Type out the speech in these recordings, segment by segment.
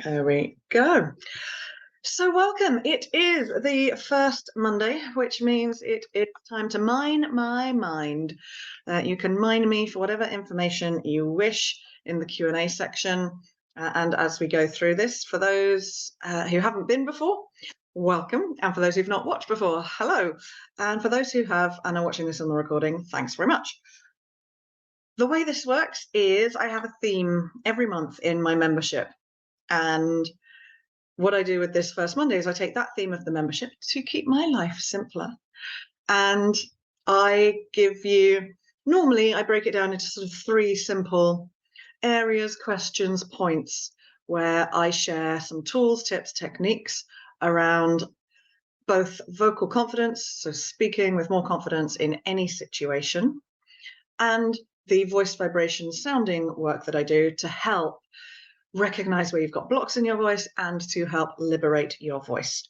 There we go. So welcome. It is the first Monday, which means it is time to mine my mind. You can mine me for whatever information you wish in the Q&A section. And as we go through this, for those who haven't been before, welcome. And for those who've not watched before, hello. And for those who have and are watching this on the recording, thanks very much. The way this works is I have a theme every month in my membership. And what I do with this first Monday is I take that theme of the membership to keep my life simpler. And I give you, normally I break it down into sort of 3 simple areas, questions, points, where I share some tools, tips, techniques around both vocal confidence, so speaking with more confidence in any situation, and the voice vibration sounding work that I do to help recognize where you've got blocks in your voice and to help liberate your voice.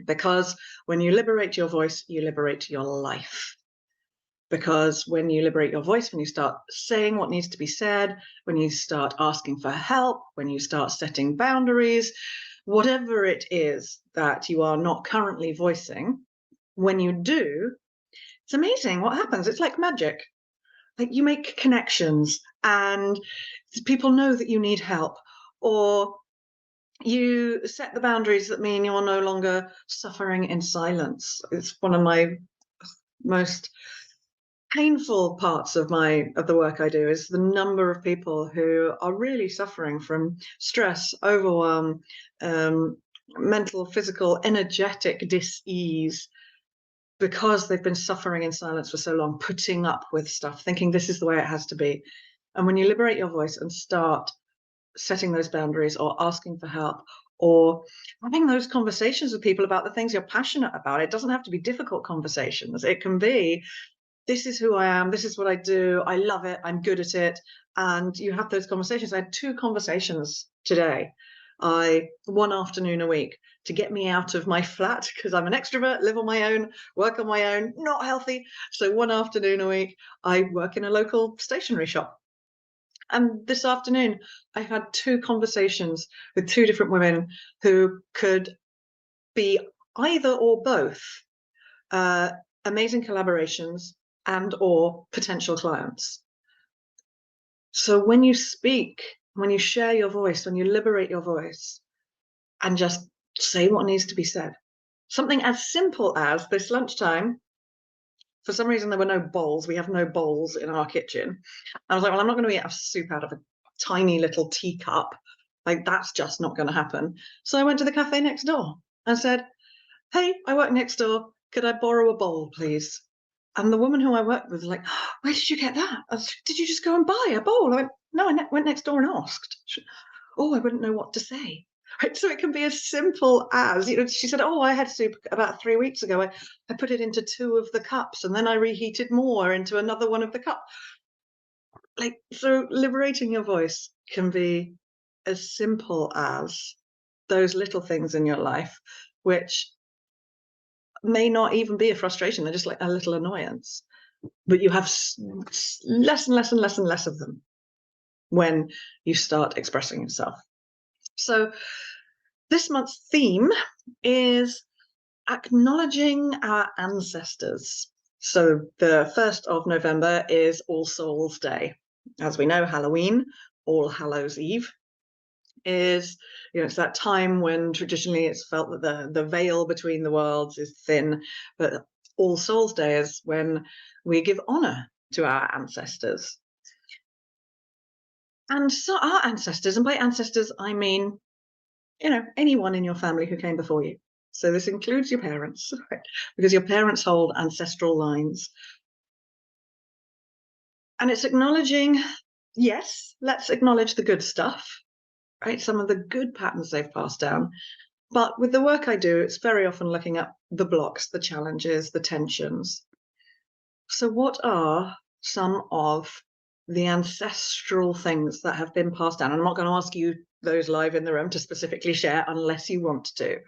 Because when you liberate your voice, you liberate your life. Because when you liberate your voice, when you start saying what needs to be said, when you start asking for help, when you start setting boundaries, whatever it is that you are not currently voicing, when you do, it's amazing what happens. It's like magic. Like you make connections and people know that you need help, or you set the boundaries that mean you're no longer suffering in silence. It's one of my most painful parts of the work I do is the number of people who are really suffering from stress, overwhelm, mental, physical, energetic dis-ease, because they've been suffering in silence for so long, putting up with stuff, thinking this is the way it has to be. And when you liberate your voice and start setting those boundaries or asking for help or having those conversations with people about the things you're passionate about, it doesn't have to be difficult conversations. It can be, this is who I am, this is what I do, I love it, I'm good at it. And you have those conversations. I had 2 conversations today, one afternoon a week, to get me out of my flat, because I'm an extrovert, live on my own, work on my own, not healthy. So one afternoon a week, I work in a local stationery shop. And this afternoon, I had 2 conversations with 2 different women who could be either or both amazing collaborations and or potential clients. So when you speak, when you share your voice, when you liberate your voice and just say what needs to be said, something as simple as this lunchtime, for some reason there were no bowls. We have no bowls in our kitchen. I was like, well, I'm not going to eat soup out of a tiny little teacup. Like, that's just not going to happen. So I went to the cafe next door and said, hey, I work next door. Could I borrow a bowl, please? And the woman who I worked with was like, where did you get that? I was, did you just go and buy a bowl? I went, no, I went next door and asked. Oh, I wouldn't know what to say. Right, so it can be as simple as, she said, oh, I had soup about 3 weeks ago. I put it into 2 of the cups and then I reheated more into another one of the cups. Like, so liberating your voice can be as simple as those little things in your life, which may not even be a frustration. They're just like a little annoyance, but you have less and less and less and less of them when you start expressing yourself. So this month's theme is acknowledging our ancestors. So the 1st of November is All Souls Day. As we know, Halloween, All Hallows Eve, is, it's that time when traditionally it's felt that the veil between the worlds is thin, but All Souls Day is when we give honor to our ancestors. And so our ancestors, and by ancestors I mean, anyone in your family who came before you. So this includes your parents, right? Because your parents hold ancestral lines. And it's acknowledging, yes, let's acknowledge the good stuff, right? Some of the good patterns they've passed down. But with the work I do, it's very often looking at the blocks, the challenges, the tensions. So what are some of the ancestral things that have been passed down? And I'm not going to ask you, those live in the room, to specifically share unless you want to.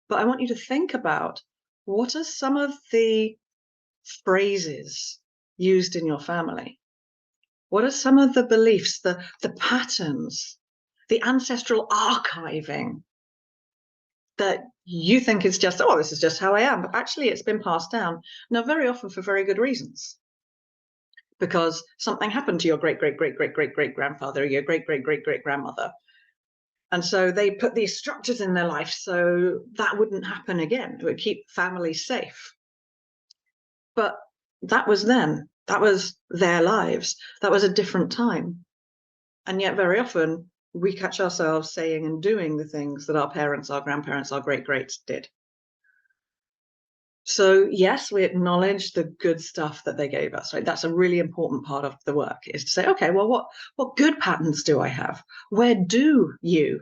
But I want you to think about, what are some of the phrases used in your family? What are some of the beliefs, the patterns the ancestral archiving that you think is just, oh, this is just how I am, but actually it's been passed down. Now, very often for very good reasons, because something happened to your great, great, great, great, great, great grandfather, or your great, great, great, great grandmother. And so they put these structures in their life so that wouldn't happen again. It would keep families safe. But that was then. That was their lives. That was a different time. And yet very often we catch ourselves saying and doing the things that our parents, our grandparents, our great-greats did. So yes, we acknowledge the good stuff that they gave us, right? That's a really important part of the work, is to say, okay, well, what good patterns do I have? Where do you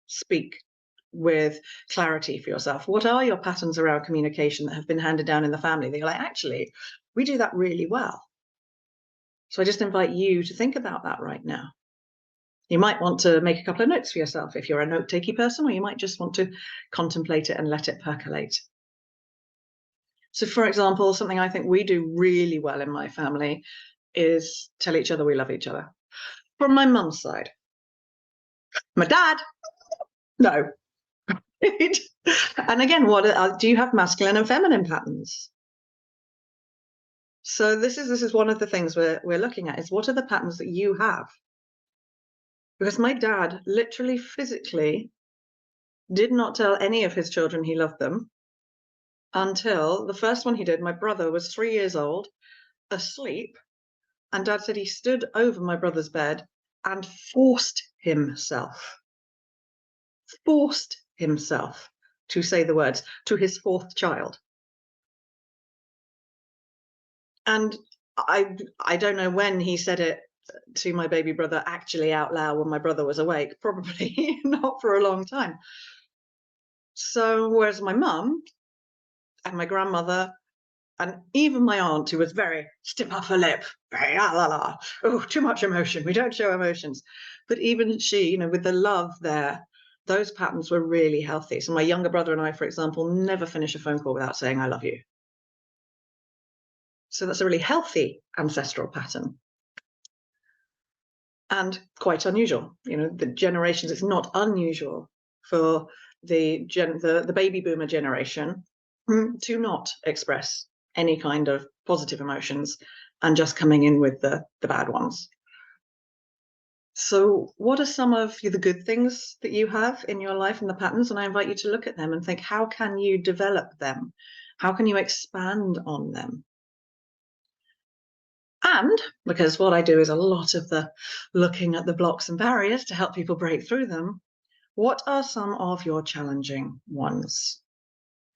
speak with clarity for yourself? What are your patterns around communication that have been handed down in the family that you're like, actually, we do that really well? So I just invite you to think about that right now. You might want to make a couple of notes for yourself if you're a note-takey person, or you might just want to contemplate it and let it percolate. So, for example, something I think we do really well in my family is tell each other we love each other. From my mum's side. My dad, no. And again, what do you have masculine and feminine patterns? So this is one of the things we're looking at, is what are the patterns that you have? Because my dad literally physically did not tell any of his children he loved them until the first one he did. My brother was 3 years old, asleep, and Dad said he stood over my brother's bed and forced himself to say the words to his fourth child. And I don't know when he said it to my baby brother actually out loud when my brother was awake, probably not for a long time. So whereas my mum and my grandmother and even my aunt, who was very stiff upper lip, very oh, too much emotion, we don't show emotions, but even she, you know, with the love there, those patterns were really healthy. So my younger brother and I, for example, never finish a phone call without saying I love you. So that's a really healthy ancestral pattern. And quite unusual. You know, the generations, it's not unusual for the baby boomer generation to not express any kind of positive emotions and just coming in with the bad ones. So what are some of the good things that you have in your life and the patterns? And I invite you to look at them and think, how can you develop them? How can you expand on them? And because what I do is a lot of the looking at the blocks and barriers to help people break through them, what are some of your challenging ones?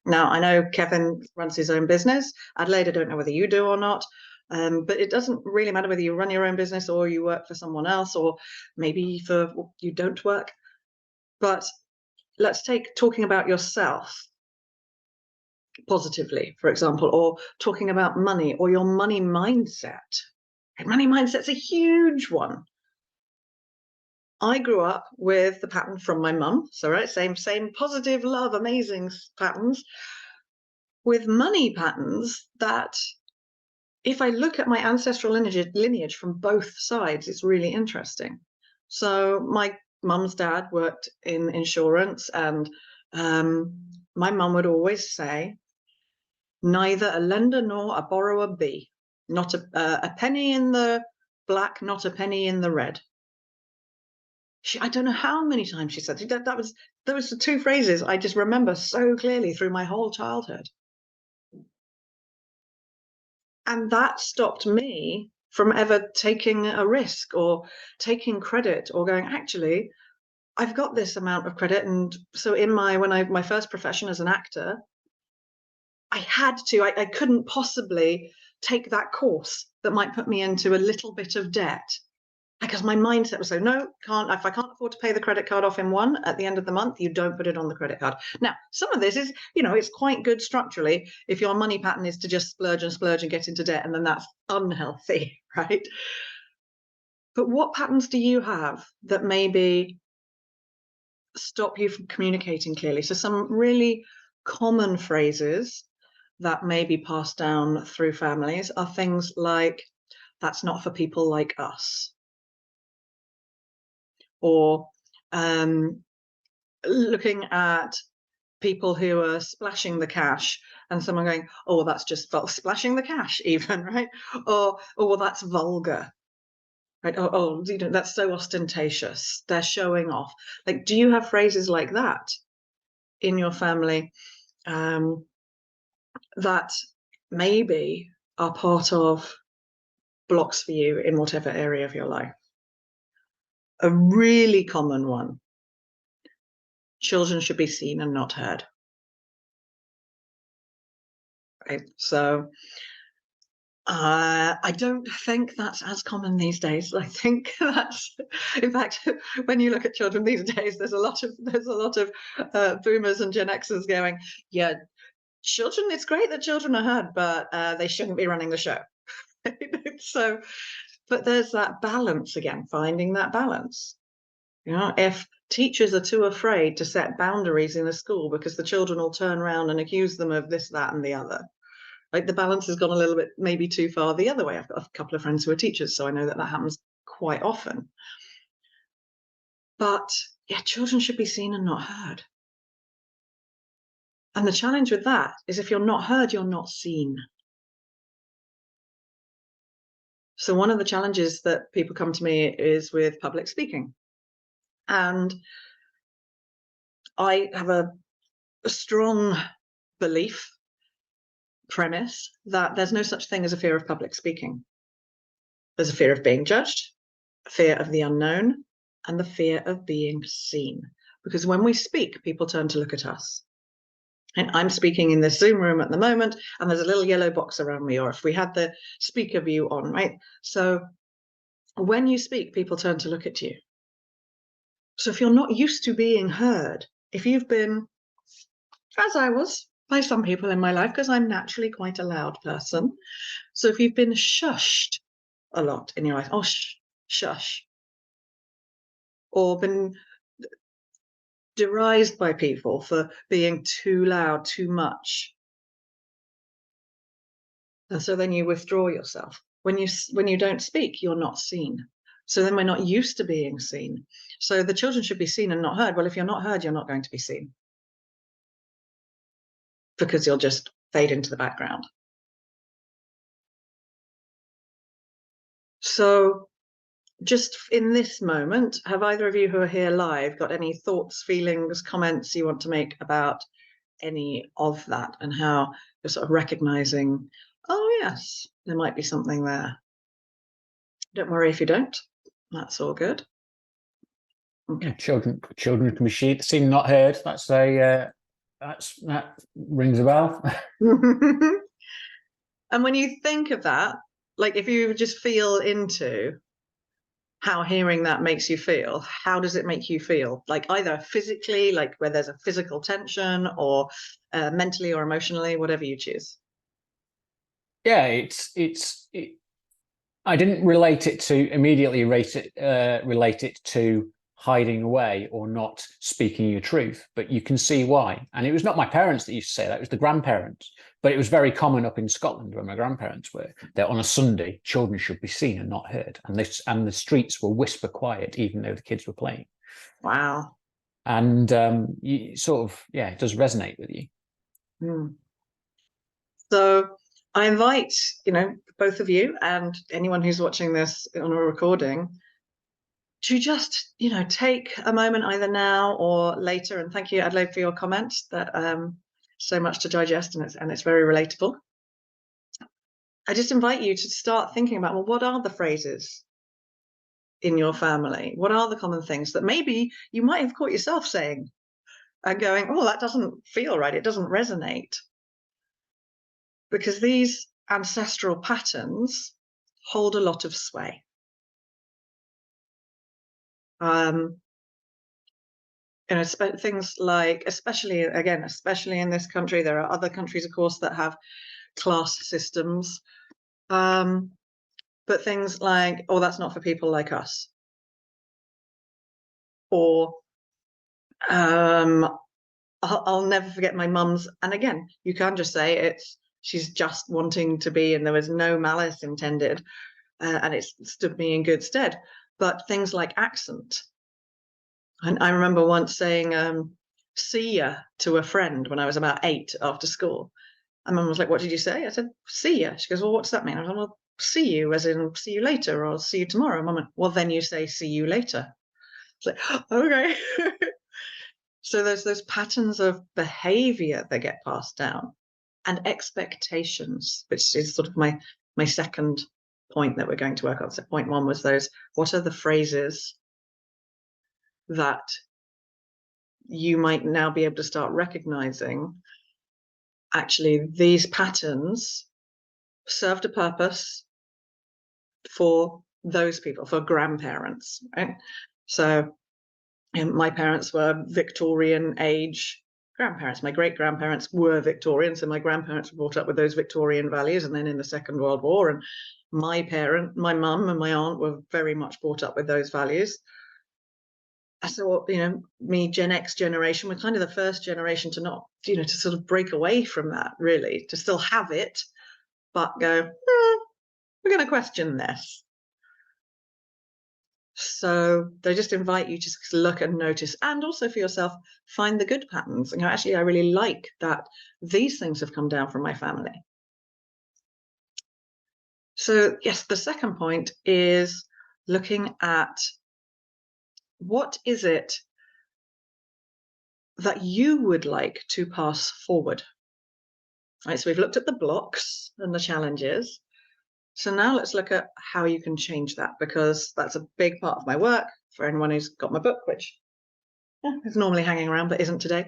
Now, I know Kevin runs his own business. Adelaide, I don't know whether you do or not, but it doesn't really matter whether you run your own business or you work for someone else, or maybe you don't work. But let's take talking about yourself positively, for example, or talking about money or your money mindset. Money mindset's a huge one. I grew up with the pattern from my mum, so right, same positive, love, amazing patterns, with money patterns that, if I look at my ancestral lineage from both sides, it's really interesting. So my mum's dad worked in insurance, and my mum would always say, neither a lender nor a borrower be. Not a penny in the black, not a penny in the red. I don't know how many times she said that. Those the two phrases I just remember so clearly through my whole childhood. And that stopped me from ever taking a risk or taking credit or going, actually, I've got this amount of credit. And so in my first profession as an actor, I couldn't possibly take that course that might put me into a little bit of debt, because my mindset was so, no, can't. If I can't afford to pay the credit card off in one at the end of the month, you don't put it on the credit card. Now, some of this is, it's quite good structurally if your money pattern is to just splurge and get into debt, and then that's unhealthy, right? But what patterns do you have that maybe stop you from communicating clearly? So some really common phrases that may be passed down through families are things like, that's not for people like us. Or looking at people who are splashing the cash and someone going, oh, that's just splashing the cash even, right? Or, oh, well, that's vulgar, right? Oh, you know, that's so ostentatious. They're showing off. Like, do you have phrases like that in your family that maybe are part of blocks for you in whatever area of your life? A really common one: children should be seen and not heard. Right? So I don't think that's as common these days. I think that's, in fact, when you look at children these days, there's a lot of boomers and Gen Xers going, yeah, children, it's great that children are heard, but they shouldn't be running the show. So, but there's that balance again, finding that balance. You know, if teachers are too afraid to set boundaries in a school because the children will turn around and accuse them of this, that, and the other, like the balance has gone a little bit maybe too far the other way. I've got a couple of friends who are teachers, so I know that that happens quite often. But yeah, children should be seen and not heard. And the challenge with that is if you're not heard, you're not seen. So one of the challenges that people come to me is with public speaking. And I have a strong belief, premise, that there's no such thing as a fear of public speaking. There's a fear of being judged, a fear of the unknown, and the fear of being seen. Because when we speak, people turn to look at us. And I'm speaking in this Zoom room at the moment, and there's a little yellow box around me, or if we had the speaker view on, right? So when you speak, people turn to look at you. So if you're not used to being heard, if you've been, as I was by some people in my life, because I'm naturally quite a loud person, so if you've been shushed a lot in your life, oh, shush, or been derised by people for being too loud, too much, and so then you withdraw yourself. When you don't speak, you're not seen. So then we're not used to being seen. So the children should be seen and not heard. Well, if you're not heard, you're not going to be seen, because you'll just fade into the background. So just in this moment, have either of you who are here live got any thoughts, feelings, comments you want to make about any of that, and how you're sort of recognizing, oh yes, there might be something there? Don't worry if you don't, that's all good. Okay. Children can be seen, not heard. That rings a bell. And when you think of that, like if you just feel into how hearing that makes you feel, how does it make you feel? Like either physically, like where there's a physical tension, or mentally or emotionally, whatever you choose. Yeah, I didn't immediately relate it to hiding away or not speaking your truth, but you can see why. And it was not my parents that used to say that; it was the grandparents. But it was very common up in Scotland where my grandparents were. That on a Sunday, children should be seen and not heard, and the streets were whisper quiet, even though the kids were playing. Wow. And you sort of, yeah, it does resonate with you. So I invite, both of you and anyone who's watching this on a recording to just, take a moment either now or later. And thank you, Adelaide, for your comments. That so much to digest, and it's very relatable. I just invite you to start thinking about, well, what are the phrases in your family? What are the common things that maybe you might have caught yourself saying and going, oh, that doesn't feel right. It doesn't resonate. Because these ancestral patterns hold a lot of sway. Things like, especially in this country, there are other countries, of course, that have class systems. But things like, oh, that's not for people like us. Or I'll never forget my mum's, and again, you can't just say she's just wanting to be, and there was no malice intended, and it stood me in good stead. But things like accent, And I remember once saying, see ya to a friend when I was about 8 after school. And Mum was like, what did you say? I said, see ya. She goes, well, what's that mean? I was like, well, see you, as in see you later, or see you tomorrow. Mum went, well, then you say see you later. It's like, okay. So there's those patterns of behavior that get passed down, and expectations, which is sort of my second point that we're going to work on. So point one was those, what are the phrases that you might now be able to start recognizing? Actually, these patterns served a purpose for those people, for grandparents, right? So my parents were Victorian age grandparents. My great grandparents were Victorian, so my grandparents were brought up with those Victorian values. And then in the Second World War, and my mum and my aunt were very much brought up with those values. So, me, Gen X generation, we're kind of the first generation to not, to sort of break away from that, really, to still have it, but go, we're going to question this. So they just invite you to look and notice, and also for yourself, find the good patterns. And actually, I really like that these things have come down from my family. So yes, the second point is looking at what is it that you would like to pass forward. Right, so we've looked at the blocks and the challenges. So now let's look at how you can change that, because that's a big part of my work. For anyone who's got my book, which is normally hanging around but isn't today.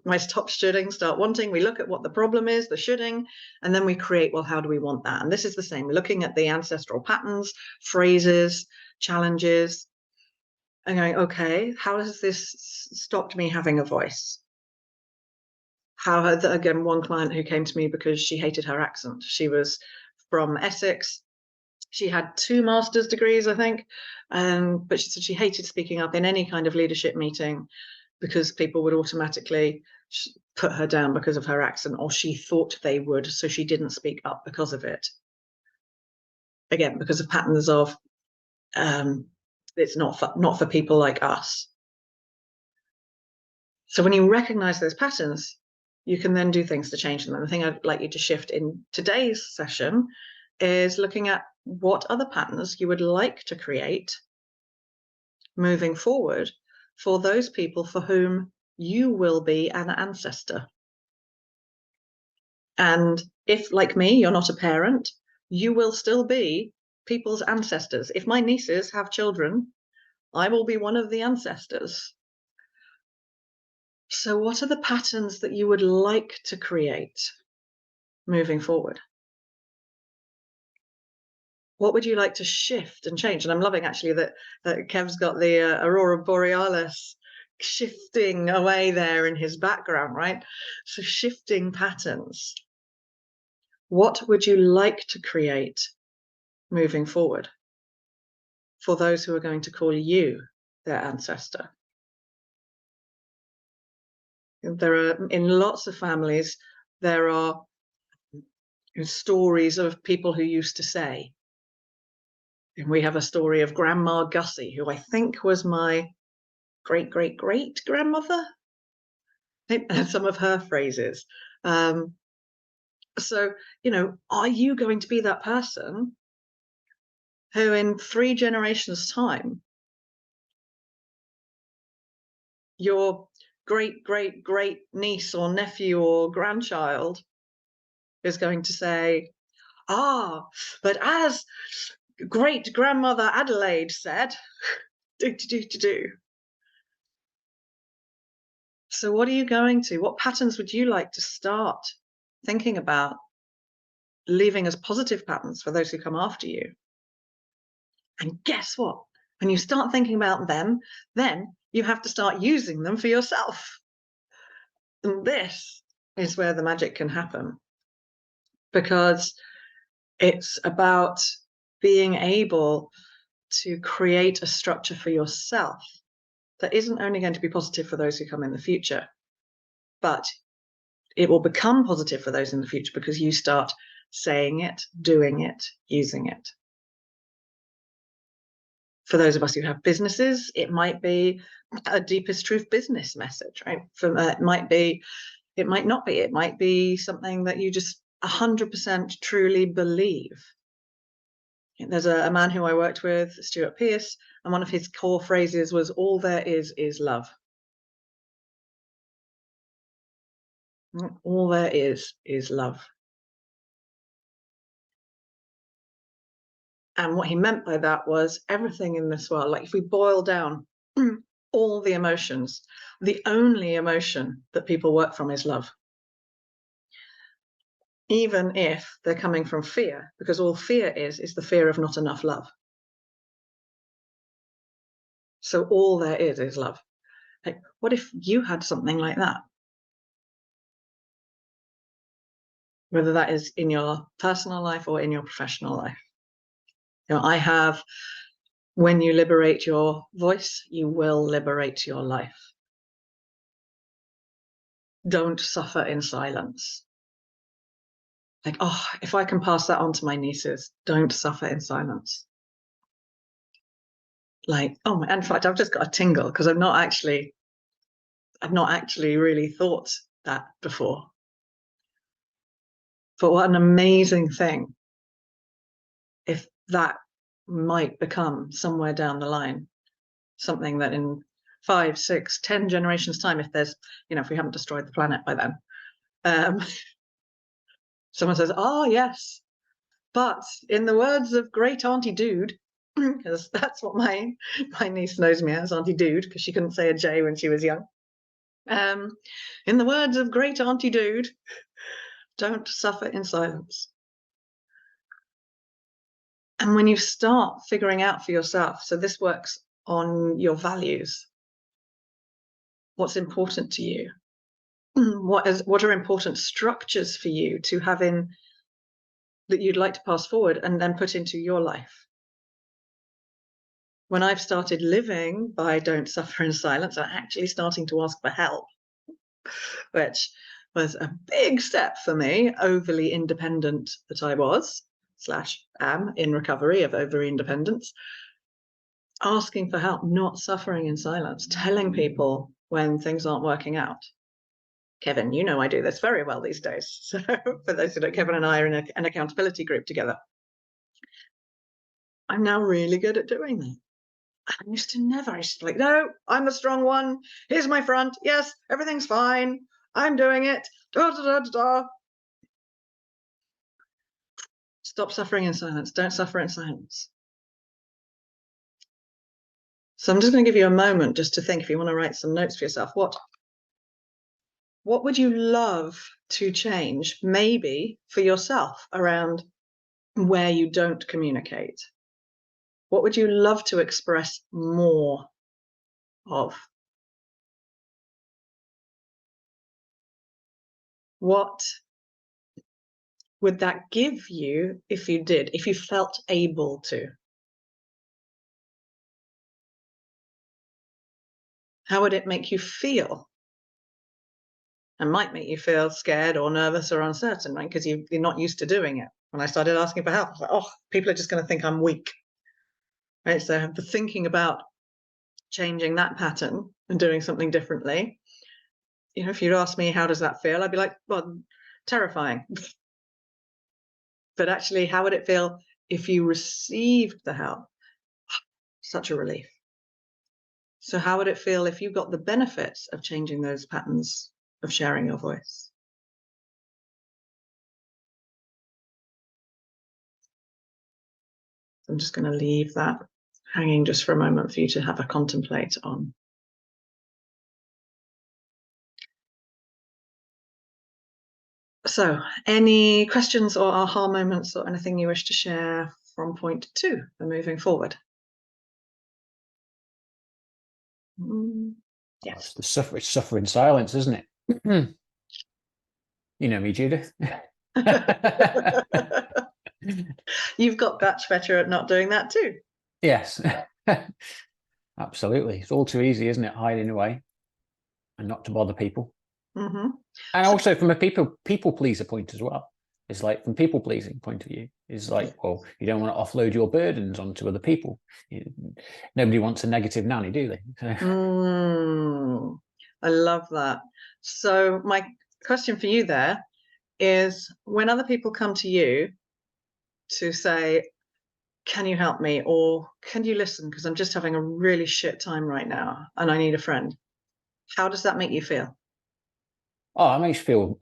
My stop shoulding, start wanting. We look at what the problem is, the shoulding, and then we create, well, how do we want that? And this is the same, looking at the ancestral patterns, phrases, challenges, and going, okay, how has this stopped me having a voice? How, again, one client who came to me because she hated her accent. She was from Essex. She had 2 master's degrees, I think, but she said she hated speaking up in any kind of leadership meeting because people would automatically put her down because of her accent, or she thought they would, so she didn't speak up because of it. Again, because of patterns of it's not for people like us. So when you recognize those patterns, you can then do things to change them. And the thing I'd like you to shift in today's session is looking at what other patterns you would like to create moving forward for those people for whom you will be an ancestor. And if, like me, you're not a parent, you will still be people's ancestors. If my nieces have children, I will be one of the ancestors. So what are the patterns that you would like to create moving forward? What would you like to shift and change? And I'm loving actually that Kev's got the Aurora Borealis shifting away there in his background, right? So shifting patterns. What would you like to create moving forward for those who are going to call you their ancestor? There are, in lots of families, there are stories of people who used to say, and we have a story of Grandma Gussie, who I think was my great grandmother, and some of her phrases. So, are you going to be that person who in 3 generations' time, your great niece or nephew or grandchild is going to say, but as great grandmother Adelaide said, do. So what patterns would you like to start thinking about leaving as positive patterns for those who come after you? And guess what? When you start thinking about them, then you have to start using them for yourself. And this is where the magic can happen, because it's about being able to create a structure for yourself that isn't only going to be positive for those who come in the future, but it will become positive for those in the future because you start saying it, doing it, using it. For those of us who have businesses, it might be a deepest truth business message, right? It might be, it might not be. It might be something that you just 100% truly believe. There's a man who I worked with, Stuart Pearce, and one of his core phrases was, all there is love. All there is love. And what he meant by that was everything in this world, like if we boil down all the emotions, the only emotion that people work from is love. Even if they're coming from fear, because all fear is the fear of not enough love. So all there is love. Like, what if you had something like that? Whether that is in your personal life or in your professional life. You know, I have, when you liberate your voice, you will liberate your life. Don't suffer in silence. Like, oh, if I can pass that on to my nieces, don't suffer in silence. Like, oh, in fact, I've just got a tingle because I've not actually really thought that before. But what an amazing thing if that might become somewhere down the line something that in 5, 6, 10 generations time, if there's, you know, if we haven't destroyed the planet by then, someone says, oh yes, but in the words of great Auntie Dude, because that's what my niece knows me as, Auntie Dude, because she couldn't say a J when she was young. In the words of great Auntie Dude, don't suffer in silence. And when you start figuring out for yourself, so this works on your values, what's important to you, what are important structures for you to have in that you'd like to pass forward and then put into your life. When I've started living by don't suffer in silence, I'm actually starting to ask for help, which was a big step for me, overly independent that I was / am in recovery of over independence. Asking for help, not suffering in silence, telling people when things aren't working out. Kevin, you know I do this very well these days. So for those who don't, Kevin and I are in an accountability group together. I'm now really good at doing that. I used to never. I used to be like, no, I'm the strong one. Here's my front. Yes, everything's fine. I'm doing it. Da, da, da, da, da. Stop suffering in silence. Don't suffer in silence. So I'm just going to give you a moment just to think, if you want to write some notes for yourself, what would you love to change, maybe for yourself, around where you don't communicate? What would you love to express more of? What would that give you if you did, if you felt able to? How would it make you feel? And might make you feel scared or nervous or uncertain, right? Because you're not used to doing it. When I started asking for help, I was like, oh, people are just going to think I'm weak. Right? So the thinking about changing that pattern and doing something differently, you know, if you'd ask me, how does that feel? I'd be like, well, terrifying. But actually, how would it feel if you received the help? Such a relief. So how would it feel if you got the benefits of changing those patterns of sharing your voice? I'm just going to leave that hanging just for a moment for you to have a contemplate on. So, any questions or aha moments or anything you wish to share from point 2 and moving forward? Yes. It's suffer in silence, isn't it? You know me, Judith. You've got much better at not doing that too. Yes, absolutely. It's all too easy, isn't it? Hiding away and not to bother people. Mm-hmm. And also from a people pleaser point as well. It's like, from people pleasing point of view, is like, well, you don't want to offload your burdens onto other people. Nobody wants a negative nanny, do they? I love that. So my question for you there is, when other people come to you to say, can you help me? Or can you listen? Because I'm just having a really shit time right now and I need a friend. How does that make you feel? Oh, it makes you feel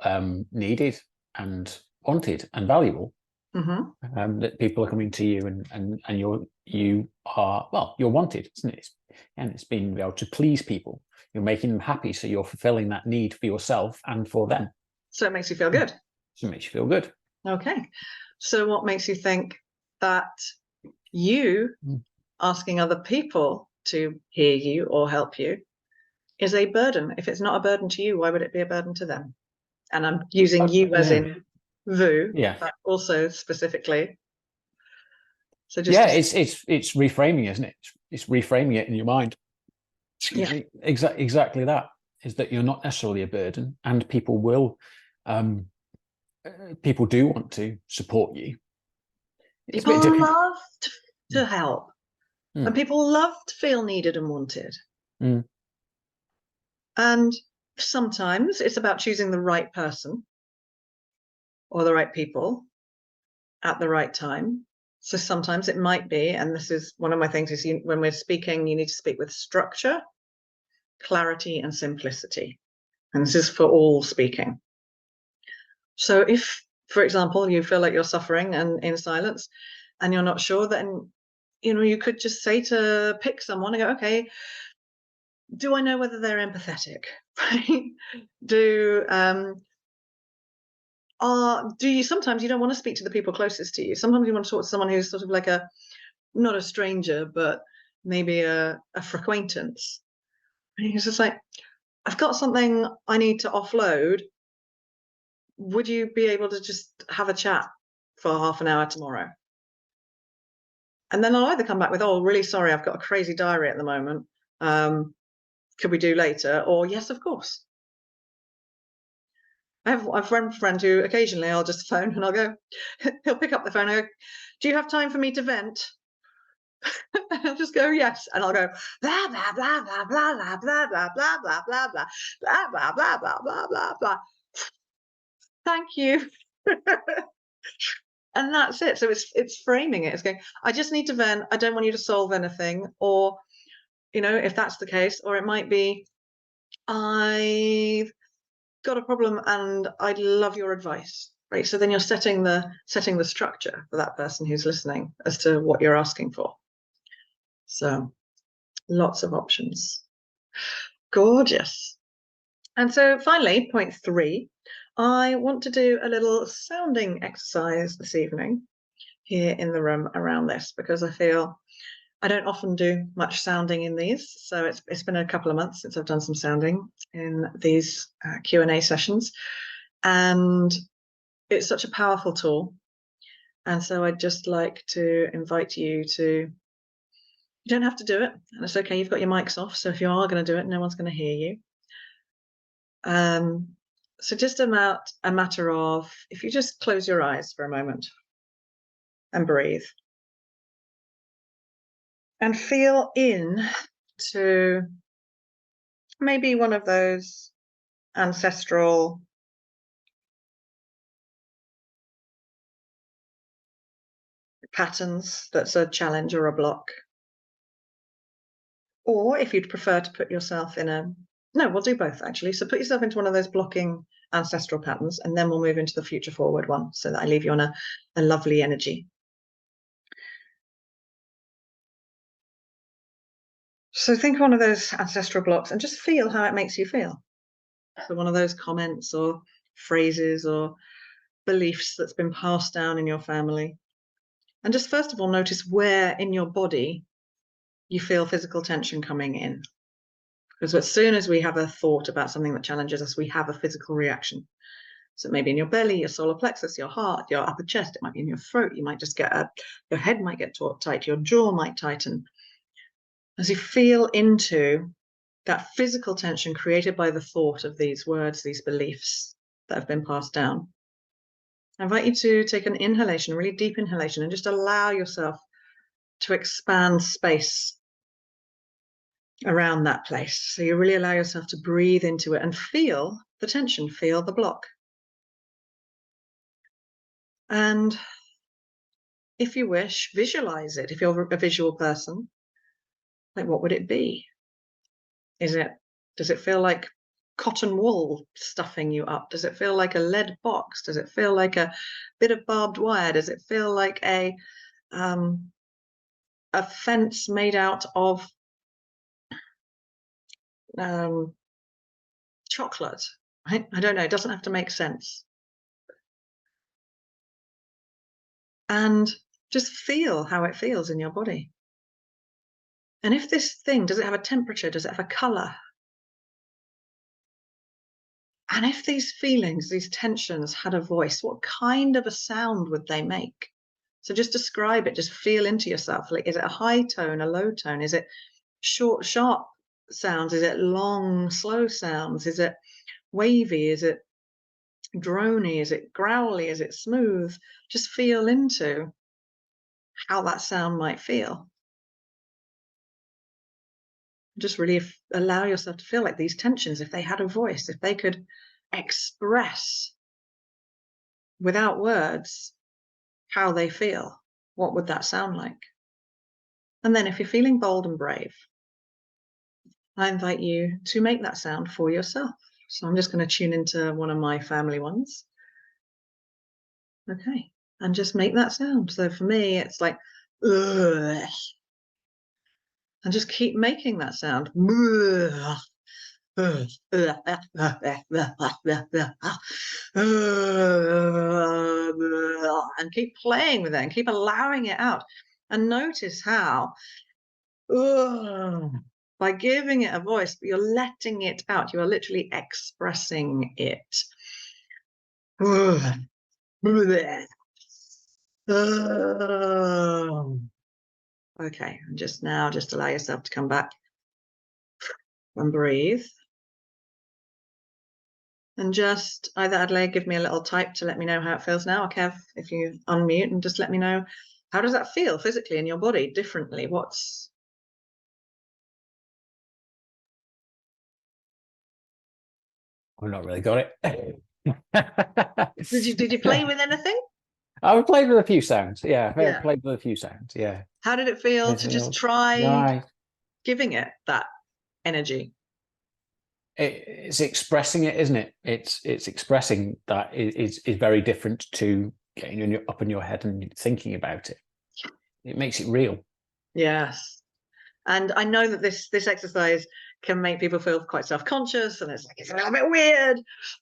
needed and wanted and valuable. Mm-hmm. That people are coming to you, and you are, well, you're wanted, isn't it? And it's being able to please people. You're making them happy, so you're fulfilling that need for yourself and for them. So it makes you feel good. So it makes you feel good. Okay. So what makes you think that you asking other people to hear you or help you is a burden? If it's not a burden to you, why would it be a burden to them? And I'm using you as Yeah, in vous, yeah, but also specifically. So just yeah. to, It's reframing, isn't it? It's reframing it in your mind. Excuse yeah, me. Exactly that, is that you're not necessarily a burden, and people will, people do want to support you. It's a bit people different. love to help, and Mm. people love to feel needed and wanted. Mm. And sometimes it's about choosing the right person or the right people at the right time. So sometimes it might be, and this is one of my things, is when we're speaking, you need to speak with structure, clarity, and simplicity. And this is for all speaking. So if, for example, you feel like you're suffering and in silence and you're not sure, then you could just say, to pick someone and go, okay, do I know whether they're empathetic? Right? Do you sometimes you don't want to speak to the people closest to you? Sometimes you want to talk to someone who's sort of like not a stranger, but maybe a acquaintance. And he's just like, I've got something I need to offload. Would you be able to just have a chat for half an hour tomorrow? And then I'll either come back with, oh, really sorry, I've got a crazy diary at the moment. Could we do later? Or yes, of course. I've one friend who occasionally I'll just phone and I'll go, he'll pick up the phone and go, do you have time for me to vent? And I'll just go, yes. And I'll go, blah, blah, blah, blah, blah, blah, blah, blah, blah, blah, blah, blah, blah, blah, blah, blah, blah, blah, blah. Thank you. And that's it. So it's framing it. It's going, I just need to vent. I don't want you to solve anything. Or, if that's the case, or it might be, I've got a problem and I'd love your advice. Right. So then you're setting the structure for that person who's listening as to what you're asking for. So lots of options. Gorgeous. And so finally, point 3, I want to do a little sounding exercise this evening here in the room around this, because I feel I don't often do much sounding in these. So it's been a couple of months since I've done some sounding in these Q&A sessions. And it's such a powerful tool. And so I'd just like to invite you to, you don't have to do it. And it's okay, you've got your mics off. So if you are going to do it, no one's going to hear you. So just a matter of, if you just close your eyes for a moment and breathe and feel in to maybe one of those ancestral patterns that's a challenge or a block. Or if you'd prefer to put yourself in no, we'll do both actually. So put yourself into one of those blocking ancestral patterns, and then we'll move into the future forward one, so that I leave you on a lovely energy. So think of one of those ancestral blocks and just feel how it makes you feel. So one of those comments or phrases or beliefs that's been passed down in your family. And just first of all, notice where in your body you feel physical tension coming in. Because as soon as we have a thought about something that challenges us, we have a physical reaction. So maybe in your belly, your solar plexus, your heart, your upper chest, it might be in your throat. You might just get your head might get tight, your jaw might tighten. As you feel into that physical tension created by the thought of these words, these beliefs that have been passed down. I invite you to take an inhalation, a really deep inhalation, and just allow yourself to expand space around that place. So you really allow yourself to breathe into it and feel the tension, feel the block. And if you wish, visualize it. If you're a visual person, like, what would it be? Does it feel like cotton wool stuffing you up? Does it feel like a lead box? Does it feel like a bit of barbed wire? Does it feel like a fence made out of chocolate? Right? I don't know. It doesn't have to make sense. And just feel how it feels in your body. And if this thing, does it have a temperature? Does it have a color? And if these feelings, these tensions had a voice, what kind of a sound would they make? So just describe it, just feel into yourself. Like, is it a high tone, a low tone? Is it short, sharp sounds? Is it long, slow sounds? Is it wavy? Is it drony? Is it growly? Is it smooth? Just feel into how that sound might feel. Just really allow yourself to feel like these tensions, if they had a voice, if they could express without words how they feel, what would that sound like? And then if you're feeling bold and brave, I invite you to make that sound for yourself. So I'm just going to tune into one of my family ones. Okay. And just make that sound. So for me, it's like, ugh. And just keep making that sound. And keep playing with it and keep allowing it out. And notice how by giving it a voice, you're letting it out. You are literally expressing it. Okay, and just allow yourself to come back and breathe. And just either Adelaide, give me a little type to let me know how it feels now, or Kev, if you unmute and just let me know, how does that feel physically in your body differently? I've not really got it. Did you play with anything? I've played with a few sounds. Yeah, I've Yeah. played with a few sounds. Yeah. How did it feel to just try Right. giving it that energy? It's expressing it, isn't it? It's expressing that is very different to getting up in your head and thinking about it. It makes it real. Yes. And I know that this exercise can make people feel quite self-conscious, and it's a little bit weird.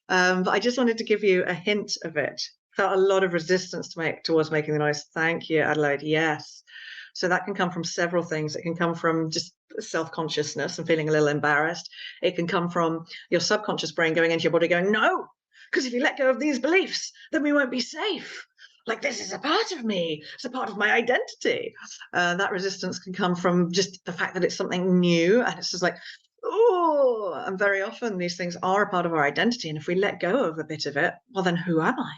But I just wanted to give you a hint of it. Felt a lot of resistance towards making the noise. Thank you, Adelaide. Yes. So that can come from several things. It can come from just self-consciousness and feeling a little embarrassed. It can come from your subconscious brain going into your body going, no, because if you let go of these beliefs, then we won't be safe. Like, this is a part of me. It's a part of my identity. That resistance can come from just the fact that it's something new, and it's just like, oh, and very often these things are a part of our identity. And if we let go of a bit of it, well, then who am I?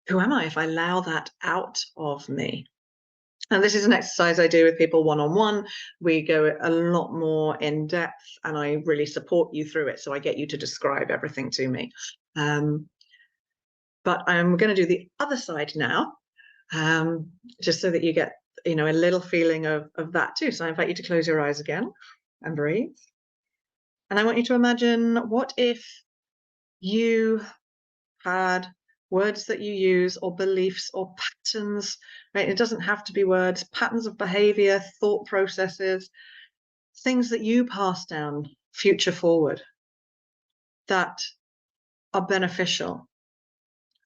Who am I if I allow that out of me? And this is an exercise I do with people one-on-one. We go a lot more in depth, and I really support you through it. So I get you to describe everything to me. But I'm going to do the other side now, just so that you get, a little feeling of that too. So I invite you to close your eyes again and breathe. And I want you to imagine, what if you had words that you use, or beliefs, or patterns, right? It doesn't have to be words, patterns of behavior, thought processes, things that you pass down future forward that are beneficial.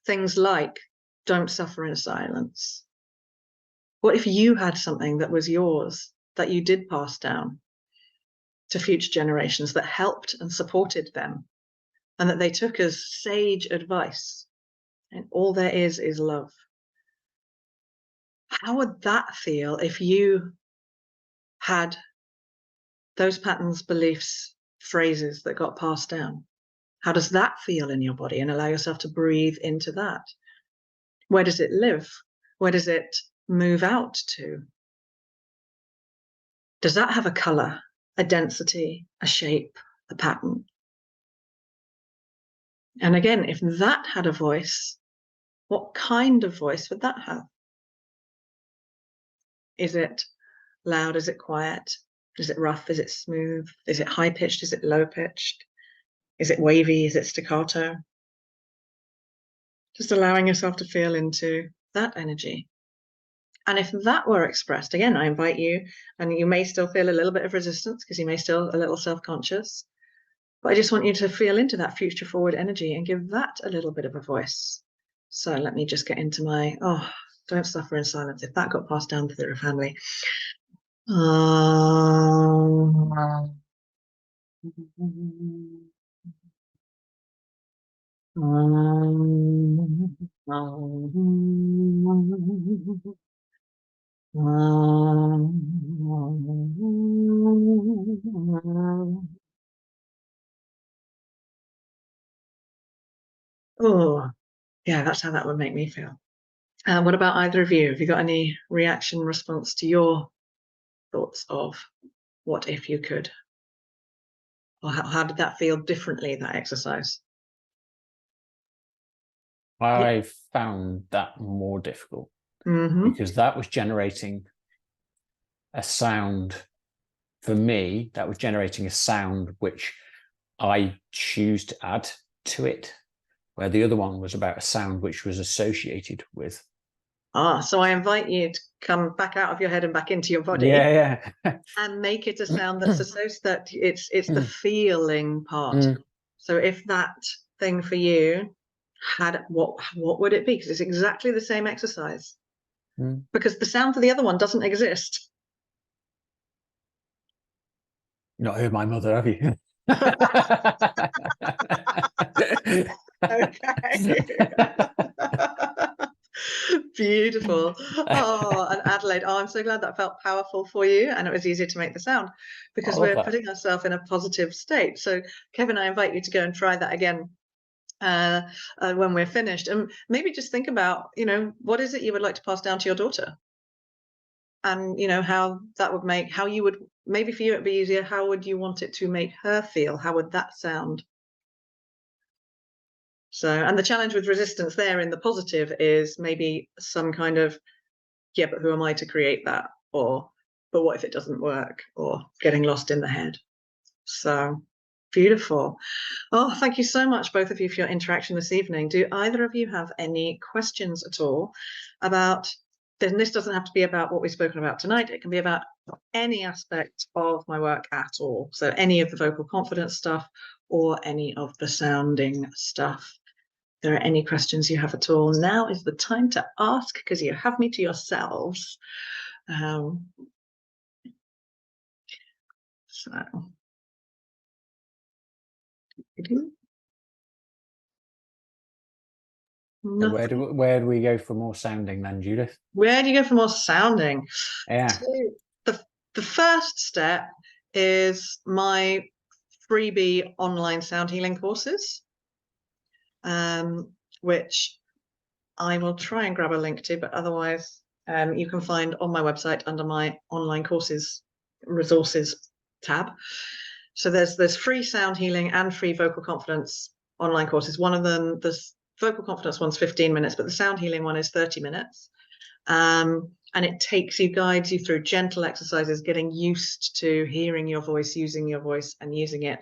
Things like, don't suffer in silence. What if you had something that was yours that you did pass down to future generations that helped and supported them, and that they took as sage advice, and all there is love? How would that feel if you had those patterns, beliefs, phrases that got passed down? How does that feel in your body? And allow yourself to breathe into that. Where does it live? Where does it move out to? Does that have a color, a density, a shape, a pattern? And again, if that had a voice, what kind of voice would that have? Is it loud? Is it quiet? Is it rough? Is it smooth? Is it high pitched? Is it low pitched? Is it wavy? Is it staccato? Just allowing yourself to feel into that energy. And if that were expressed, again, I invite you, and you may still feel a little bit of resistance because you may still a little self-conscious, but I just want you to feel into that future forward energy and give that a little bit of a voice. So let me just get into my, don't suffer in silence. If that got passed down to the family. Oh, yeah, that's how that would make me feel. What about either of you? Have you got any reaction, response to your thoughts of what if you could? Or how did that feel differently, that exercise? I found that more difficult Mm-hmm. because that was generating a sound for me, that was generating a sound which I choose to add to it, where the other one was about a sound which was associated with. So I invite you to come back out of your head and back into your body Yeah, yeah. and make it a sound that's associated, that it's the feeling part. Mm. So if that thing for you had, what would it be? Because it's exactly the same exercise. Mm. Because the sound for the other one doesn't exist. Not heard my mother, have you? Okay. Beautiful. And Adelaide, I'm so glad that felt powerful for you and it was easier to make the sound I because love we're that. putting ourselves in a positive state. So, Kevin, I invite you to go and try that again when we're finished. And maybe just think about, what is it you would like to pass down to your daughter? And, how that would make, how you would, maybe for you it'd be easier. How would you want it to make her feel? How would that sound? So, and the challenge with resistance there in the positive is maybe some kind of, yeah, but who am I to create that? Or, but what if it doesn't work? Or getting lost in the head. So beautiful. Oh, thank you so much, both of you, for your interaction this evening. Do either of you have any questions at all about, then this doesn't have to be about what we've spoken about tonight. It can be about any aspect of my work at all. So any of the vocal confidence stuff or any of the sounding stuff. If there are any questions you have at all, now is the time to ask because you have me to yourselves. So Where nothing. do we go for more sounding then, Judith? Where do you go for more sounding? Yeah. So the first step is my freebie online sound healing courses, which I will try and grab a link to, but otherwise you can find on my website under my online courses resources tab. So there's free sound healing and free vocal confidence online courses. One of them, the vocal confidence one's 15 minutes, but the sound healing one is 30 minutes. And it guides you through gentle exercises, getting used to hearing your voice, using your voice, and using it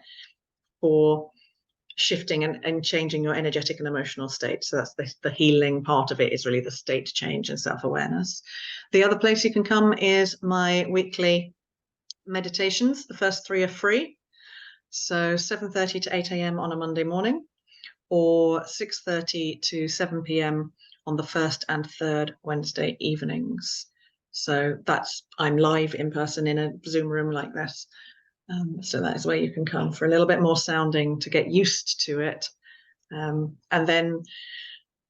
for shifting and changing your energetic and emotional state. So that's the healing part of it, is really the state change and self-awareness. The other place you can come is my weekly meditations. The first 3 are free. So 7:30 to 8 a.m. on a Monday morning, or 6:30 to 7 p.m. on the first and third Wednesday evenings. So I'm live in person in a Zoom room like this. So that is where you can come for a little bit more sounding to get used to it. And then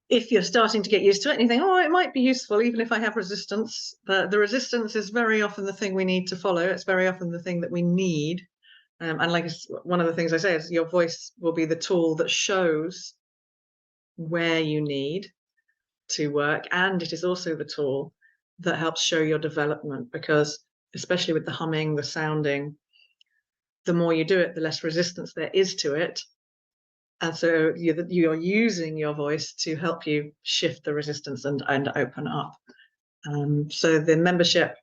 if you're starting to get used to it and you think, oh, it might be useful, even if I have resistance, the resistance is very often the thing we need to follow. It's very often the thing that we need. And like one of the things I say is your voice will be the tool that shows where you need. to work, and it is also the tool that helps show your development, because especially with the humming, the sounding, the more you do it, the less resistance there is to it. And so you're using your voice to help you shift the resistance and open up. So the membership,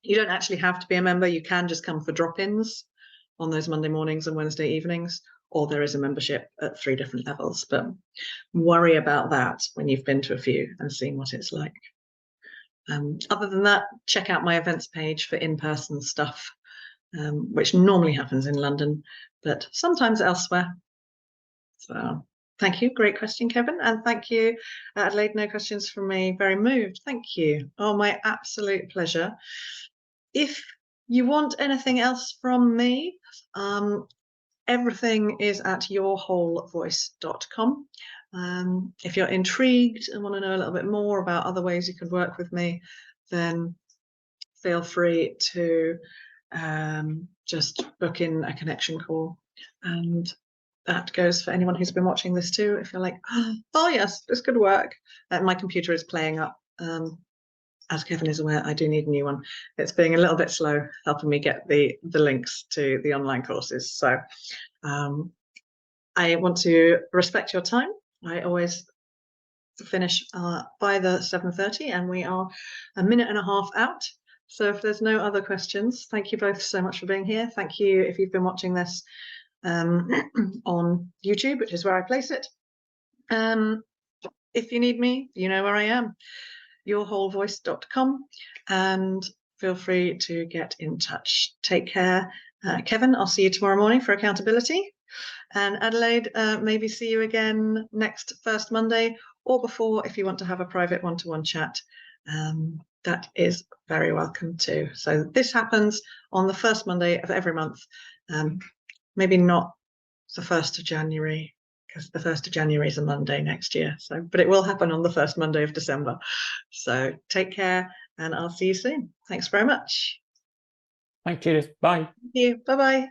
you don't actually have to be a member. You can just come for drop-ins on those Monday mornings and Wednesday evenings, or there is a membership at 3 different levels. But worry about that when you've been to a few and seen what it's like. Other than that, check out my events page for in-person stuff, which normally happens in London, but sometimes elsewhere. So thank you. Great question, Kevin. And thank you, Adelaide. No questions from me. Very moved. Thank you. Oh, my absolute pleasure. If you want anything else from me, everything is at yourwholevoice.com. If you're intrigued and want to know a little bit more about other ways you can work with me, then feel free to just book in a connection call. And that goes for anyone who's been watching this too. If you're like, oh yes, this could work. My computer is playing up. As Kevin is aware, I do need a new one. It's being a little bit slow helping me get the links to the online courses. So I want to respect your time. I always finish by the 7:30, and we are a minute and a half out. So if there's no other questions, thank you both so much for being here. Thank you if you've been watching this on YouTube, which is where I place it. If you need me, you know where I am, yourwholevoice.com, and feel free to get in touch. Take care. Kevin, I'll see you tomorrow morning for accountability. And Adelaide, maybe see you again next first Monday, or before if you want to have a private one-to-one chat. That is very welcome too. So this happens on the first Monday of every month. Maybe not the 1st of January, because the 1st of January is a Monday next year. So, but it will happen on the first Monday of December. So take care, and I'll see you soon. Thanks very much. Thank you. Bye. Thank you. Bye-bye.